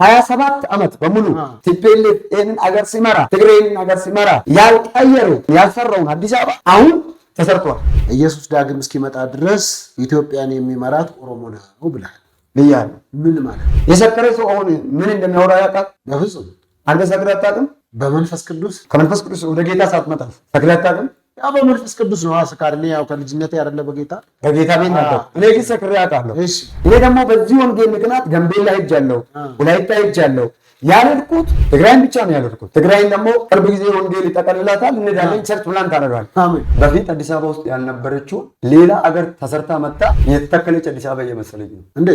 27 ዓመት በሙሉ ቲፒኤልኤፍ ይህንን አገር ሲመራ ትግሬን አገር ሲመራ ያልቀየሩ ያልሰራውን አዲስ አበባ አሁን ተሰርቷል። ኢየሱስ ዳግም እስኪመጣ ድረስ ኢትዮጵያን የሚመራት ኦሮሞ ነው ብለሃል ብያለሁ። ምን ማለት የሰከረ ሰው አሁን ምን እንደሚያወራ ያውቃል? በፍጹም አንተ ሰክረህ አታውቅም? በመንፈስ ቅዱስ ከመንፈስ ቅዱስ ወደ ጌታ ሳትመጣ ሰክረህ አታውቅም? ያው በመንፈስ ቅዱስ ነው አስካርኔ ያው ከልጅነቴ አይደለ በጌታ ቤት ነበር። እኔ ግን ሰክሬ አውቃለሁ። እሺ እኔ ደግሞ በዚህ ወንጌል ምክንያት ጋምቤላ ሄጃለሁ፣ ወላይታ ሄጃለሁ። ያልኩት ትግራይን ብቻ ነው ያልኩት። ትግራይን ደግሞ ቅርብ ጊዜ ወንጌል ይጠቀልላታል እንሄዳለን፣ ቸርች ፕላን ታደርጋለህ። አሜን። በፊት አዲስ አበባ ውስጥ ያልነበረችው ሌላ አገር ተሰርታ መጣ የተተከለች አዲስ አበባ እየመሰለኝ ነው። እንዴ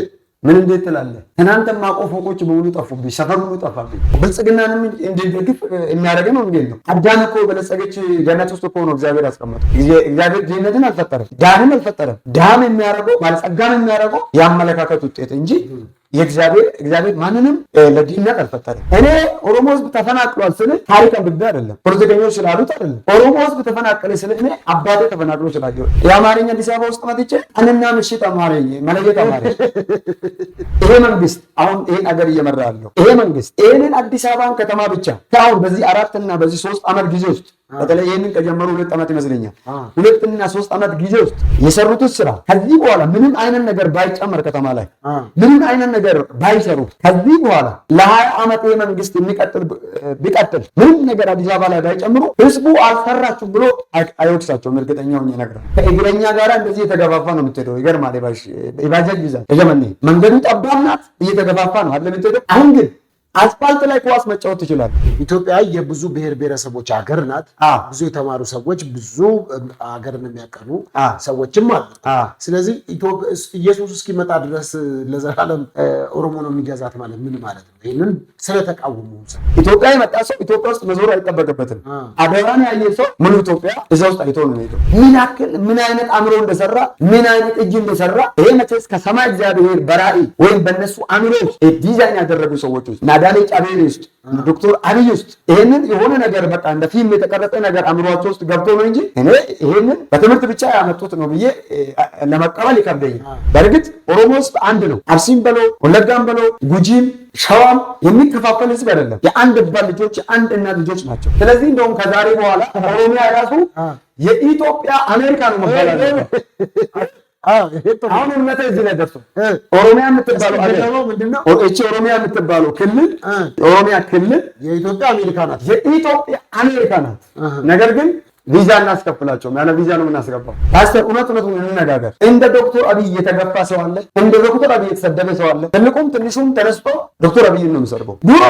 ምን እንዴት ትላለህ? ትናንት ማቆ ፎቆች በሙሉ ጠፉብኝ፣ ሰፈር ሁሉ ጠፋብኝ። ብልጽግናንም እንዲደግፍ የሚያደርገን ወንጌል ነው። አዳም እኮ በለጸገች ገነት ውስጥ እኮ ነው እግዚአብሔር ያስቀመጠው። እግዚአብሔር ድህነትን አልፈጠረም፣ ድሃንም አልፈጠረም። ድሃም የሚያደርገው ባለጸጋም የሚያደርገው የአመለካከት ውጤት እንጂ እግዚአብሔር ማንንም ለድህነት አልፈጠረም። እኔ ኦሮሞ ህዝብ ተፈናቅሏል ስለ ታሪክ አንብቤ አይደለም፣ ፖለቲከኞች ስላሉት አይደለም። ኦሮሞ ህዝብ ተፈናቀለ ስለ እኔ አባቴ ተፈናቅሎ ስላየሁ የአማርኛ አዲስ አበባ ውስጥ መጥቼ አንና ምሽት አማርኛ መለየት አማርኛ ይሄ መንግስት አሁን ይሄን አገር እየመራ ያለው ይሄ መንግስት ይሄንን አዲስ አበባን ከተማ ብቻ ከአሁን በዚህ 4 እና በዚህ 3 ዓመት ጊዜ ውስጥ በተለይ ይሄንን ከጀመሩ 2 ዓመት ይመስለኛል 2 እና 3 ዓመት ጊዜ ውስጥ የሰሩት ስራ ከዚህ በኋላ ምንም አይነት ነገር ባይጨመር ከተማ ላይ ምንም አይነት ነገር ባይሰሩ ከዚህ በኋላ ለ20 ዓመት ይሄ መንግስት ቢቀጥል ምንም ነገር አዲስ አበባ ላይ ባይጨምሩ ህዝቡ አልሰራችሁም ብሎ አይወቅሳቸውም። እርግጠኛ ሆኜ እነግራለሁ። ከእግረኛ ጋር እንደዚህ የተገፋፋ ነው የምትሄደው። ይገርማል። የባጃጅ ብዛት የጀመኔ መንገዱ ጠባብ ናት፣ እየተገፋፋ ነው አይደል የምትሄደው። አሁን ግን አስፋልት ላይ ኳስ መጫወት ትችላለህ። ኢትዮጵያ የብዙ ብሔር ብሔረሰቦች ሀገር ናት። ብዙ የተማሩ ሰዎች፣ ብዙ ሀገርን የሚያቀኑ ሰዎችም አሉ። ስለዚህ ኢየሱስ እስኪመጣ ድረስ ለዘላለም ኦሮሞ ነው የሚገዛት ማለት ምን ማለት ነው? ይህንን ስለተቃወሙ ኢትዮጵያ የመጣ ሰው ኢትዮጵያ ውስጥ መዞር አይጠበቅበትም። አደራን ያየ ሰው ሙሉ ኢትዮጵያ እዛ ውስጥ አይቶ ነው የሚሄደው። ምን አይነት አእምሮ እንደሰራ ምን አይነት እጅ እንደሰራ ይሄ መቼስ ከሰማይ እግዚአብሔር በራእይ ወይም በእነሱ አእምሮ ውስጥ ዲዛይን ያደረጉ ሰዎች ውስጥ ናዳሌ ጫቤሪ ውስጥ ዶክተር አብይ ውስጥ ይሄንን የሆነ ነገር በቃ እንደ ፊልም የተቀረጸ ነገር አእምሯቸው ውስጥ ገብቶ ነው እንጂ እኔ ይሄንን በትምህርት ብቻ ያመጡት ነው ብዬ ለመቀበል ይከብደኛል። በእርግጥ ኦሮሞ ውስጥ አንድ ነው። አርሲም በለው ወለጋም በለው ጉጂም ሸዋም የሚከፋፈል ህዝብ አይደለም። የአንድ ባል ልጆች የአንድ እናት ልጆች ናቸው። ስለዚህ እንደውም ከዛሬ በኋላ ኦሮሚያ ራሱ የኢትዮጵያ አሜሪካ ነው መባል አለበት። አሁን እምነቴ እዚህ ላይ ደርሶ ኦሮሚያ የምትባለው አገር ምንድነው? ኦሮሚያ የምትባለው ክልል ኦሮሚያ ክልል የኢትዮጵያ አሜሪካ ናት። የኢትዮጵያ አሜሪካ ናት። ነገር ግን ቪዛ እናስከፍላቸውም። ያለ ቪዛ ነው የምናስገባው። ፓስተር እውነቱን እንነጋገር። እንደ ዶክተር አብይ የተገፋ ሰው አለ፣ እንደ ዶክተር አብይ የተሰደበ ሰው አለ። ትልቁም ትንሹም ተነስቶ ዶክተር አብይን ነው የሚሰድበው። ድሮ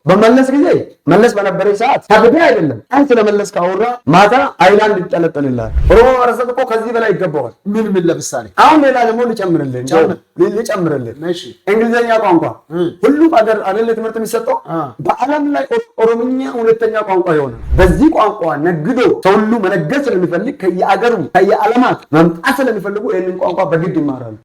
በመለስ ጊዜ መለስ በነበረ ሰዓት ከብደ አይደለም አይ ስለመለስ ካወራ ማታ አይላንድ ይጠለጠልልሃል። ኦሮሞ ማረሰብ እኮ ከዚህ በላይ ይገባዋል። ምን ለምሳሌ አሁን ሌላ ደግሞ ልጨምርልህ። እሺ እንግሊዘኛ ቋንቋ ሁሉም አገር አይደለ ትምህርት የሚሰጠው በዓለም ላይ ኦሮምኛ ሁለተኛ ቋንቋ የሆነ በዚህ ቋንቋ ነግዶ ሰው ሁሉ መነገድ ስለሚፈልግ ከየአገሩ ከየዓለማት መምጣት ስለሚፈልጉ ይህንን ቋንቋ በግድ ይማራሉ።